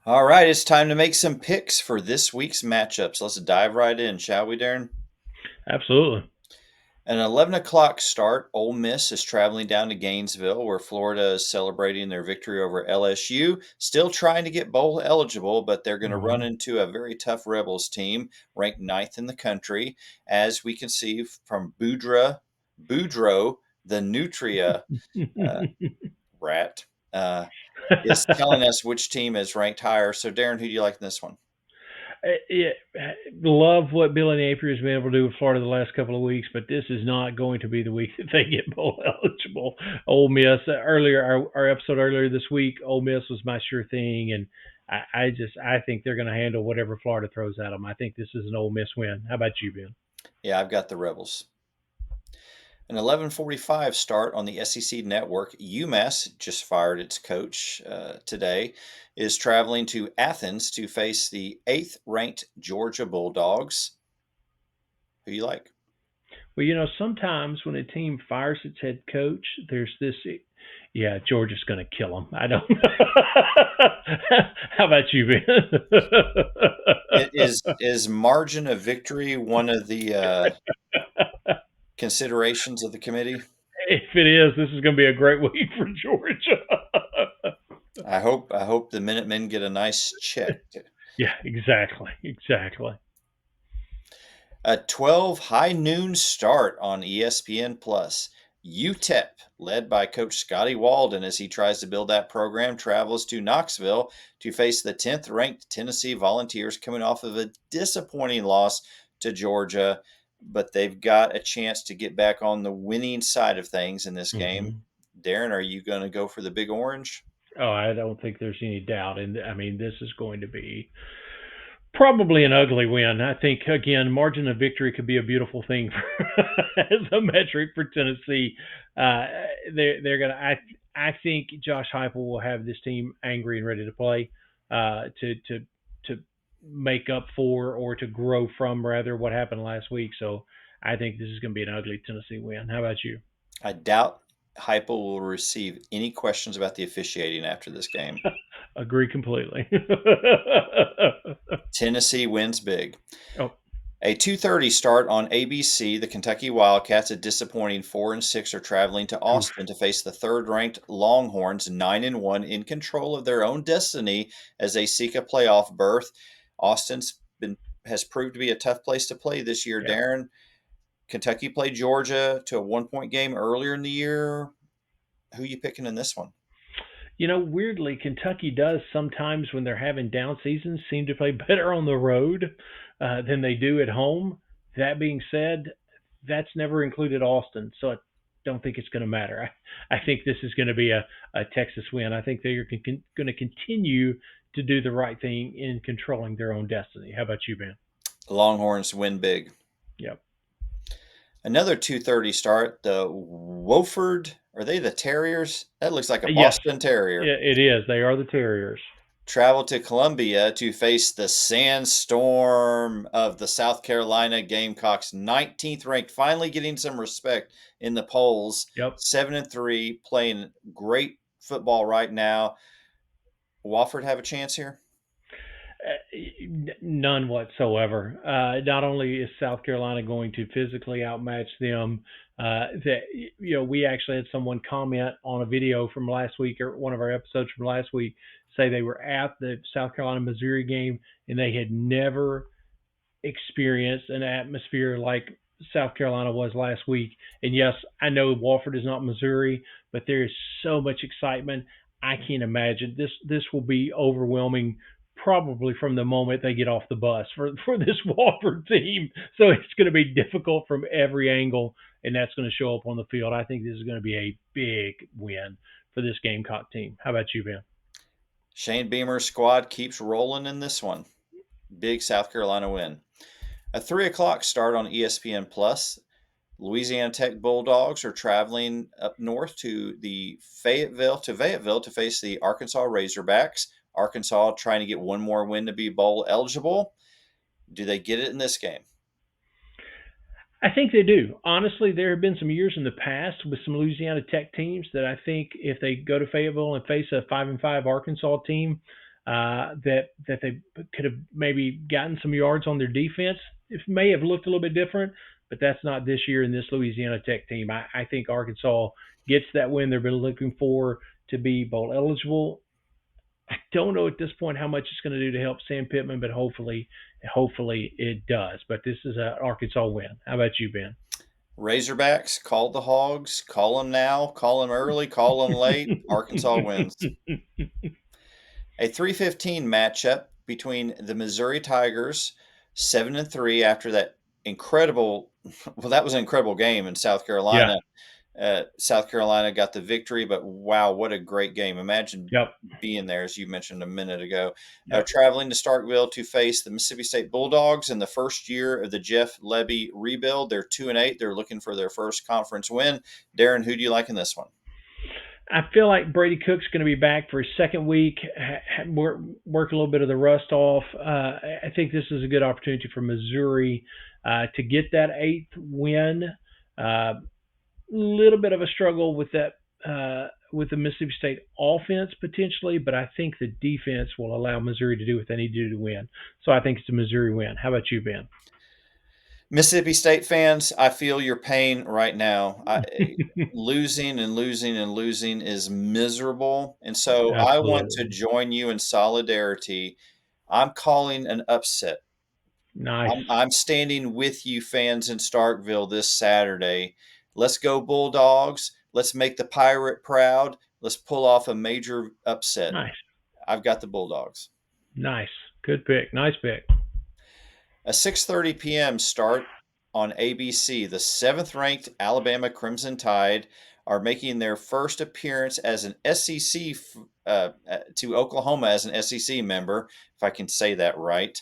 All right, it's time to make some picks for this week's matchups. Let's dive right in, shall we, Darren? Absolutely. An 11 o'clock start. Ole Miss is traveling down to Gainesville, where Florida is celebrating their victory over LSU. Still trying to get bowl eligible, but they're going to run Mhm. into a very tough Rebels team, ranked ninth in the country, as we can see from Boudreaux, the Nutria uh, rat, is telling us which team is ranked higher. So, Darren, who do you like in this one? Yeah, love what Billy Napier has been able to do with Florida the last couple of weeks, but this is not going to be the week that they get bowl eligible. Ole Miss earlier, our episode earlier this week, Ole Miss was my sure thing, and I think they're going to handle whatever Florida throws at them. I think this is an Ole Miss win. How about you, Ben? Yeah, I've got the Rebels. An 11:45 start on the SEC network. UMass just fired its coach today, is traveling to Athens to face the eighth-ranked Georgia Bulldogs. Who you like? Well, sometimes when a team fires its head coach, there's this. Yeah, Georgia's going to kill them. I don't. How about you, Ben? Is margin of victory one of the considerations of the committee? If it is, this is going to be a great week for Georgia. I hope the Minutemen get a nice check. Yeah, exactly, exactly. A 12 high noon start on ESPN Plus. UTEP, led by Coach Scotty Walden as he tries to build that program, travels to Knoxville to face the 10th ranked Tennessee Volunteers coming off of a disappointing loss to Georgia, but they've got a chance to get back on the winning side of things in this game. Hmm. Darren, are you going to go for the Big Orange? Oh, I don't think there's any doubt. And I mean, this is going to be probably an ugly win. I think again, margin of victory could be a beautiful thing for, as a metric for Tennessee. Uh, they're gonna. I think Josh Heupel will have this team angry and ready to play, to make up for or to grow from rather what happened last week. So I think this is going to be an ugly Tennessee win. How about you? I doubt Heupel will receive any questions about the officiating after this game. Agree completely. Tennessee wins big. Oh, A 2:30 start on ABC. The Kentucky Wildcats, a disappointing 4-6, are traveling to oof. Austin to face the third-ranked Longhorns, 9-1, in control of their own destiny as they seek a playoff berth. Austin's been has proved to be a tough place to play this year. Yeah. Darren, Kentucky played Georgia to a one-point game earlier in the year. Who you picking in this one? Weirdly, Kentucky does sometimes when they're having down seasons seem to play better on the road than they do at home. That being said, that's never included Austin, so I don't think it's going to matter. I think this is going to be a Texas win. I think they're going to continue to do the right thing in controlling their own destiny. How about you, Ben? Longhorns win big. Yep. Another 2:30 start. The Wofford, are they the Terriers? That looks like a Yes, Boston Terrier. it is. They are the Terriers. Travel to Columbia to face the sandstorm of the South Carolina Gamecocks, 19th ranked, finally getting some respect in the polls. Yep. 7-3, playing great football right now. Wofford have a chance here? None whatsoever. Not only is South Carolina going to physically outmatch them, that we actually had someone comment on a video from last week or one of our episodes from last week say they were at the South Carolina Missouri game and they had never experienced an atmosphere like South Carolina was last week. And yes, I know Wofford is not Missouri, but there is so much excitement. I can't imagine this will be overwhelming probably from the moment they get off the bus for this Wofford team. So it's going to be difficult from every angle, and that's going to show up on the field. I think this is going to be a big win for this Gamecock team. How about you, Ben? Shane Beamer's squad keeps rolling in this one. Big South Carolina win. A 3 o'clock start on ESPN Plus. Louisiana Tech Bulldogs are traveling up north to Fayetteville to face the Arkansas Razorbacks. Arkansas trying to get one more win to be bowl eligible. Do they get it in this game? I think they do. Honestly, there have been some years in the past with some Louisiana Tech teams that I think if they go to Fayetteville and face a 5-5 Arkansas team, that they could have maybe gotten some yards on their defense. It may have looked a little bit different, but that's not this year in this Louisiana Tech team. I think Arkansas gets that win they've been looking for to be bowl eligible. I don't know at this point how much it's going to do to help Sam Pittman, but hopefully it does. But this is an Arkansas win. How about you, Ben? Razorbacks called the Hogs. Call them now. Call them early. Call them late. Arkansas wins. A 3:15 matchup between the Missouri Tigers, 7-3 after that incredible. Well, that was an incredible game in South Yeah. Carolina. South Carolina got the victory, but wow, what a great game! Imagine Yep. being there, as you mentioned a minute ago. Yep. Traveling to Starkville to face the Mississippi State Bulldogs in the first year of the Jeff Levy rebuild. They're 2-8. They're looking for their first conference win. Darren, who do you like in this one? I feel like Brady Cook's going to be back for his second week, work a little bit of the rust off. I think this is a good opportunity for Missouri to get that eighth win. A little bit of a struggle with that with the Mississippi State offense potentially, but I think the defense will allow Missouri to do what they need to do to win. So I think it's a Missouri win. How about you, Ben? Mississippi State fans, I feel your pain right now. Losing and losing and losing is miserable. And so I want to Absolutely. join you in solidarity. I'm calling an upset. Nice. I'm standing with you fans in Starkville this Saturday. Let's go Bulldogs. Let's make the Pirate proud. Let's pull off a major upset. Nice. I've got the Bulldogs. Nice. Good pick. Nice pick. A 6:30 p.m. start on ABC. The 7th-ranked Alabama Crimson Tide are making their first appearance as an SEC to Oklahoma as an SEC member, if I can say that right.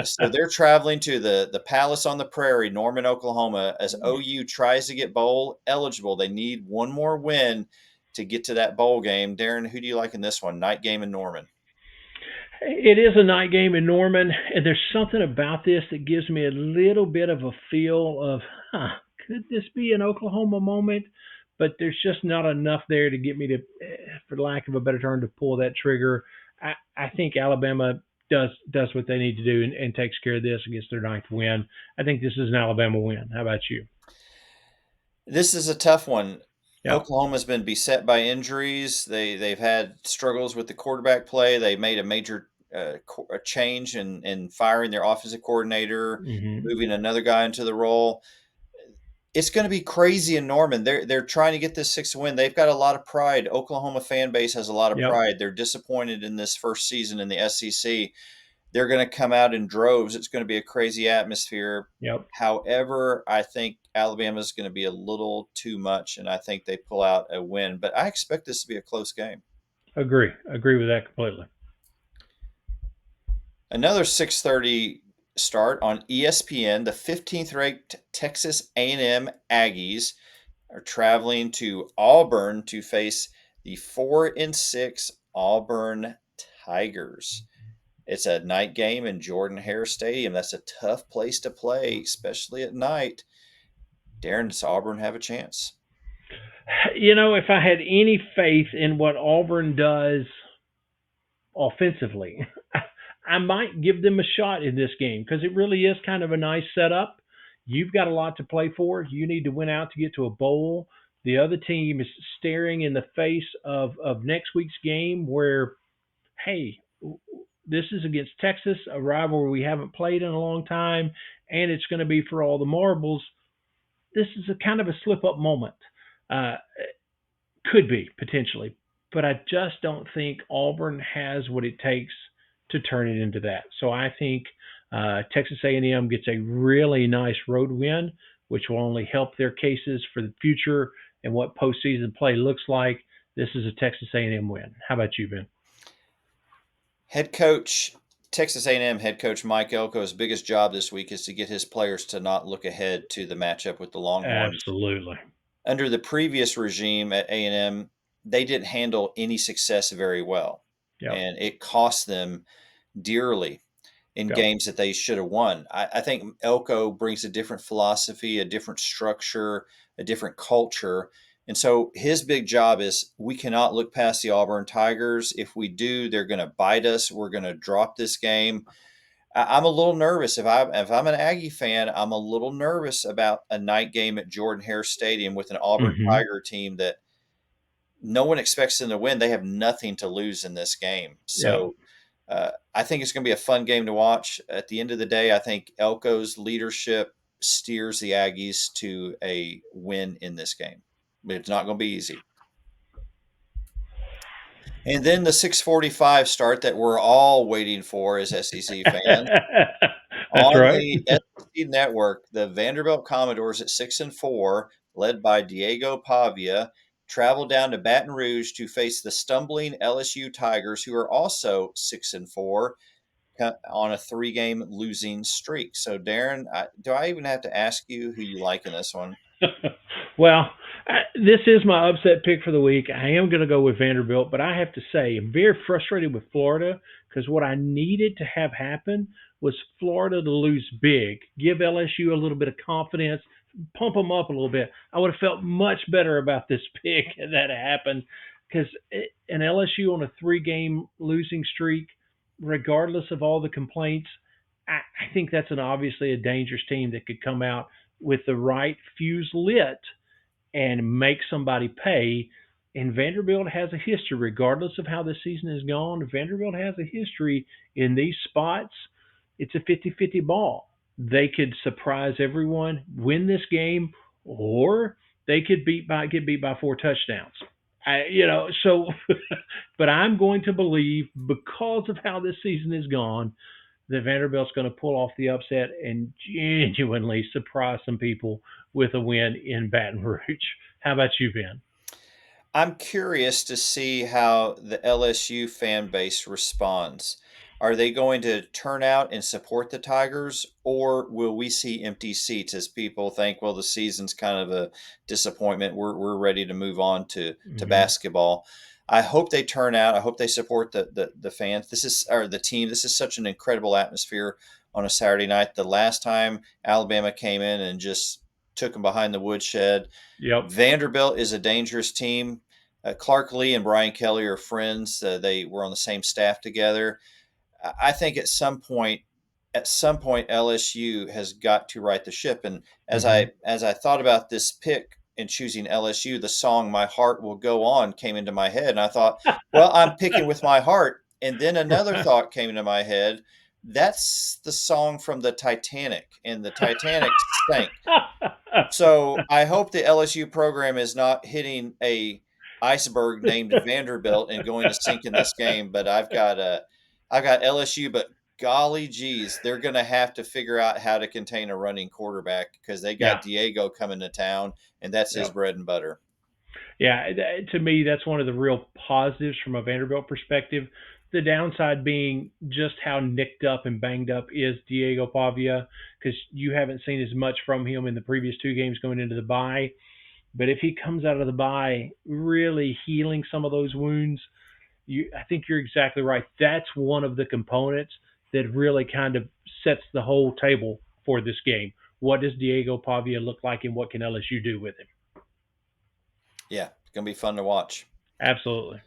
So they're traveling to the Palace on the Prairie, Norman, Oklahoma, as OU tries to get bowl eligible. They need one more win to get to that bowl game. Darren, who do you like in this one? Night game in Norman. It is a night game in Norman, and there's something about this that gives me a little bit of a feel of, could this be an Oklahoma moment? But there's just not enough there to get me to, for lack of a better term, to pull that trigger. I think Alabama does what they need to do and takes care of this against their ninth win. I think this is an Alabama win. How about you? This is a tough one. Yep. Oklahoma's been beset by injuries. They've had struggles with the quarterback play. They made a major a change in firing their offensive coordinator, Hmm. moving another guy into the role. It's going to be crazy in Norman. They're trying to get this sixth win. They've got a lot of pride. Oklahoma fan base has a lot of Yep. pride. They're disappointed in this first season in the SEC. They're going to come out in droves. It's going to be a crazy atmosphere. Yep. However, I think Alabama is going to be a little too much, and I think they pull out a win. But I expect this to be a close game. Agree. Agree with that completely. Another 6:30 start on ESPN. The 15th-ranked Texas A&M Aggies are traveling to Auburn to face the 4-6 Auburn Tigers. It's a night game in Jordan Hare Stadium. That's a tough place to play, especially at night. Darren, does Auburn have a chance? If I had any faith in what Auburn does offensively, I might give them a shot in this game because it really is kind of a nice setup. You've got a lot to play for. You need to win out to get to a bowl. The other team is staring in the face of next week's game where, hey, this is against Texas, a rival we haven't played in a long time, and it's going to be for all the marbles. This is a kind of a slip up moment. Uh, could be potentially, but I just don't think Auburn has what it takes to turn it into that. So I think Texas A&M gets a really nice road win, which will only help their cases for the future and what postseason play looks like. This is a Texas A&M win. How about you, Ben? Head coach, Texas A&M head coach Mike Elko's biggest job this week is to get his players to not look ahead to the matchup with the Longhorns. Absolutely. Under the previous regime at A&M, they didn't handle any success very well, Yep. and it cost them dearly. in Yep. games that they should have won. I think Elko brings a different philosophy, a different structure, a different culture. And so his big job is we cannot look past the Auburn Tigers. If we do, they're going to bite us. We're going to drop this game. I'm a little nervous. If I'm an Aggie fan, I'm a little nervous about a night game at Jordan Hare Stadium with an Auburn Hmm. Tiger team that no one expects them to win. They have nothing to lose in this game. Yeah. So I think it's going to be a fun game to watch. At the end of the day, I think Elko's leadership steers the Aggies to a win in this game. But it's not going to be easy. And then the 6:45 start that we're all waiting for as SEC fans. That's On right. the SEC network, the Vanderbilt Commodores at 6-4, led by Diego Pavia, travel down to Baton Rouge to face the stumbling LSU Tigers, who are also 6-4 on a three-game losing streak. So, Darren, do I even have to ask you who you like in this one? Well, this is my upset pick for the week. I am going to go with Vanderbilt, but I have to say I'm very frustrated with Florida because what I needed to have happen was Florida to lose big, give LSU a little bit of confidence, pump them up a little bit. I would have felt much better about this pick had that happened because an LSU on a three-game losing streak, regardless of all the complaints, I think that's an obviously a dangerous team that could come out with the right fuse lit and make somebody pay. And Vanderbilt has a history, regardless of how the season has gone. Vanderbilt has a history in these spots. It's a 50-50 ball. They could surprise everyone, win this game, or they could get beat by four touchdowns. So, but I'm going to believe because of how this season has gone that Vanderbilt's going to pull off the upset and genuinely surprise some people with a win in Baton Rouge. How about you, Ben? I'm curious to see how the LSU fan base responds. Are they going to turn out and support the Tigers, or will we see empty seats as people think, well, the season's kind of a disappointment. We're ready to move on to Mm-hmm. basketball. I hope they turn out. I hope they support the fans. This is or the team. This is such an incredible atmosphere on a Saturday night. The last time Alabama came in and just took them behind the woodshed. Yep. Vanderbilt is a dangerous team. Clark Lee and Brian Kelly are friends. They were on the same staff together. I think at some point, LSU has got to right the ship. And as Mm-hmm. I thought about this pick and choosing LSU, the song "My Heart Will Go On" came into my head, and I thought, well, I'm picking with my heart. And then another thought came into my head. That's the song from the Titanic, and the Titanic sank. So I hope the LSU program is not hitting a iceberg named Vanderbilt and going to sink in this game. But I've got LSU, but golly geez, they're going to have to figure out how to contain a running quarterback because they Yeah. got Diego coming to town, and that's his Yep. bread and butter. Yeah. To me, that's one of the real positives from a Vanderbilt perspective. The downside being just how nicked up and banged up is Diego Pavia because you haven't seen as much from him in the previous two games going into the bye. But if he comes out of the bye really healing some of those wounds, I think you're exactly right. That's one of the components that really kind of sets the whole table for this game. What does Diego Pavia look like, and what can LSU do with him? Yeah, it's going to be fun to watch. Absolutely,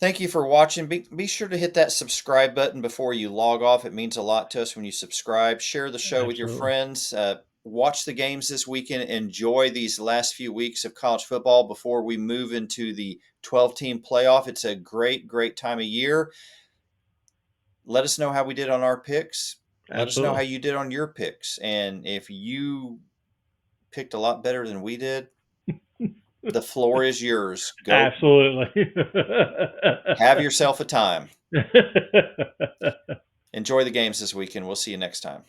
Thank you for watching. Be sure to hit that subscribe button before you log off. It means a lot to us when you subscribe. Share the show with your absolutely, friends. Watch the games this weekend. Enjoy these last few weeks of college football before we move into the 12-team playoff. It's a great, great time of year. Let us know how we did on our picks. Let us know how absolutely, you did on your picks. And if you picked a lot better than we did, the floor is yours. Go absolutely. have yourself a time. Enjoy the games this weekend. We'll see you next time.